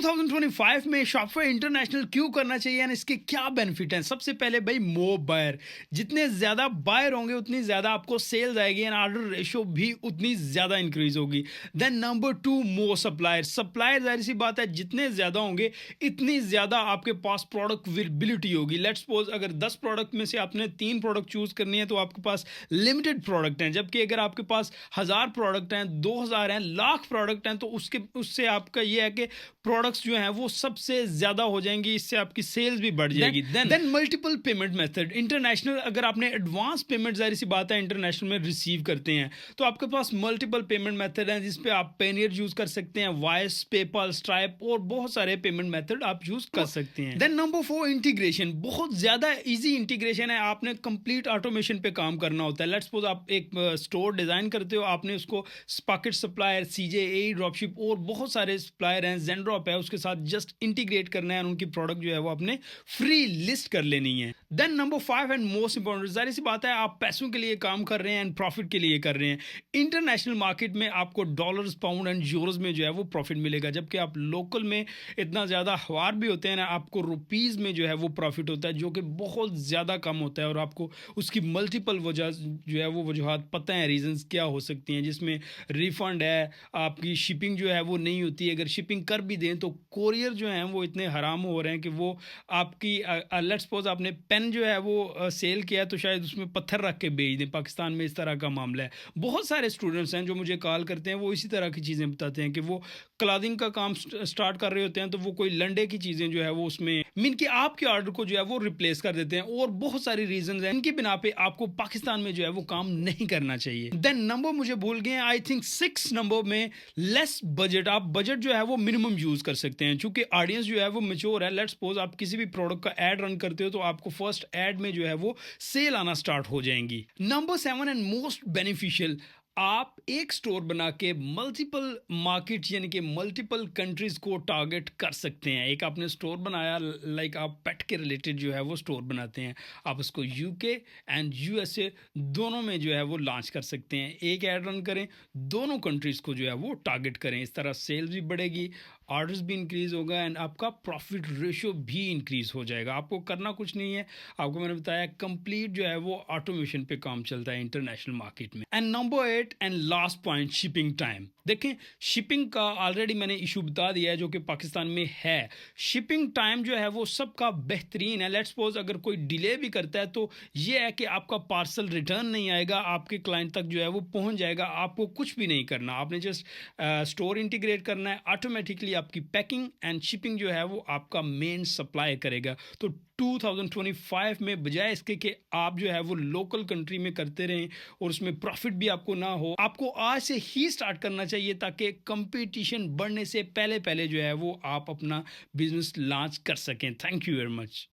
2025 में Shopify international क्यों करना चाहिए एंड इसके क्या बेनिफिट हैं? सबसे पहले भाई मोर बायर, जितने ज़्यादा बायर होंगे उतनी ज़्यादा आपको सेल्स आएगी एंड ऑर्डर रेशियो भी उतनी ज़्यादा इंक्रीज होगी। देन नंबर टू, मोर सप्लायर। सप्लायर जाहिर सी बात है जितने ज़्यादा होंगे इतनी ज़्यादा आपके पास प्रोडक्ट अवेलेबिलिटी होगी। लेट्स सपोज अगर 10 प्रोडक्ट में से आपने 3 प्रोडक्ट चूज़ करनी है तो आपके पास लिमिटेड प्रोडक्ट हैं, जबकि अगर आपके पास 1000 प्रोडक्ट हैं, 2000 हैं, लाख प्रोडक्ट हैं तो उसके उससे आपका ये है कि प्रोडक्ट्स जो हैं वो सबसे ज़्यादा हो जाएंगी, इससे आपकी सेल्स भी बढ़ जाएगी। Then multiple payment method. International अगर आपने एडवांस पेमेंट, जाहिर सी बात है इंटरनेशनल में रिसीव करते हैं तो आपके पास मल्टीपल पेमेंट मेथड हैं जिस पे आप पेनियर यूज़ कर सकते हैं, वाइस, पेपल, स्ट्राइप और बहुत सारे पेमेंट मेथड आप यूज़ कर सकते हैं। Then number 4, integration. बहुत ज़्यादा ईजी इंटीग्रेशन है, आपने कंप्लीट ऑटोमेशन पे काम करना होता है। लेट्स सपोज आप एक स्टोर डिज़ाइन करते हो, आपने उसको पॉकेट सप्लायर, CJ, ड्रॉपशिप और बहुत सारे सप्लायर हैं, जेंड्रॉप है, उसके साथ जस्ट इंटीग्रेट करना है और उनकी प्रोडक्ट जो है वो आपने फ्री लिस्ट कर लेनी है। Then number 5 and most important, जाहिर सी बात है आप पैसों के लिए काम कर रहे हैं एंड प्रॉफिट के लिए कर रहे हैं। इंटरनेशनल मार्केट में आपको डॉलर्स, पाउंड एंड यूरोज में जो है वो प्रॉफिट मिलेगा, जबकि आप लोकल में इतना ज़्यादा हवार भी होते हैं ना, आपको रुपीज़ में जो है वो प्रॉफिट होता है जो कि बहुत ज़्यादा कम होता है और आपको उसकी मल्टीपल वजह जो है वो वजूहत पता है, रीजंस क्या हो सकती हैं, जिसमें रिफंड है, आपकी शिपिंग जो है वो नहीं होती। अगर शिपिंग कर भी दें तो कोरियर जो हैं वो इतने हराम हो रहे हैं कि वो आपकी लेट्स सपोज आपने पेन जो है वो सेल किया तो शायद उसमें पत्थर रख के बेच दें। पाकिस्तान में इस तरह का मामला है। बहुत सारे स्टूडेंट्स हैं जो मुझे कॉल करते हैं, वो इसी तरह की चीज़ें बताते हैं कि वो क्लॉथिंग का काम स्टार्ट कर रहे होते हैं तो वो कोई लंडे की चीज़ें जो है वो उसमें मीन कि आपके ऑर्डर को जो है वो रिप्लेस कर देते हैं और बहुत सारी रीजंस हैं, इनकी बिना पे आपको पाकिस्तान में जो है वो काम नहीं करना चाहिए। देन नंबर मुझे भूल गए, आई थिंक 6 नंबर में लेस बजट। आप बजट जो है वो मिनिमम यूज़ कर सकते हैं क्योंकि ऑडियंस जो है वो मैच्योर है। लेट्स सपोज आप किसी भी प्रोडक्ट का ऐड रन करते हो तो आपको फर्स्ट ऐड में जो है वो सेल आना स्टार्ट हो जाएंगी। नंबर 7 एंड मोस्ट बेनिफिशियल, आप एक स्टोर बना के मल्टीपल मार्केट यानी कि मल्टीपल कंट्रीज को टारगेट कर सकते हैं। एक आपने स्टोर बनाया, लाइक आप पेट के रिलेटेड जो है वो स्टोर बनाते हैं, आप उसको UK एंड USA दोनों में जो है वो लॉन्च कर सकते हैं। एक ऐड रन करें, दोनों कंट्रीज को जो है वो टारगेट करें, इस तरह सेल्स भी बढ़ेगी, ऑर्डर्स भी इंक्रीज होगा एंड आपका प्रॉफिट रेशियो भी इंक्रीज हो जाएगा। आपको करना कुछ नहीं है, आपको मैंने बताया कंप्लीट जो है वो ऑटोमेशन पे काम चलता है इंटरनेशनल मार्केट में। And number 8 and last point, shipping time. देखें, शिपिंग का ऑलरेडी मैंने इशू बता दिया है जो कि पाकिस्तान में है। शिपिंग टाइम जो है वो सबका बेहतरीन है। लेट्स सपोज अगर कोई डिले भी करता है तो ये है कि आपका पार्सल रिटर्न नहीं आएगा, आपके क्लाइंट तक जो है वो पहुंच जाएगा, आपको कुछ भी नहीं करना, आपने जस्ट स्टोर इंटीग्रेट करना है, ऑटोमेटिकली आपकी पैकिंग एंड शिपिंग जो है वो आपका मेन सप्लाई करेगा। तो 2025 में बजाय इसके कि आप जो है वो लोकल कंट्री में करते रहें और उसमें प्रॉफिट भी आपको ना हो, आपको आज से ही स्टार्ट करना चाहिए ताकि कंपटीशन बढ़ने से पहले पहले जो है वो आप अपना बिजनेस लॉन्च कर सकें। Thank you very much.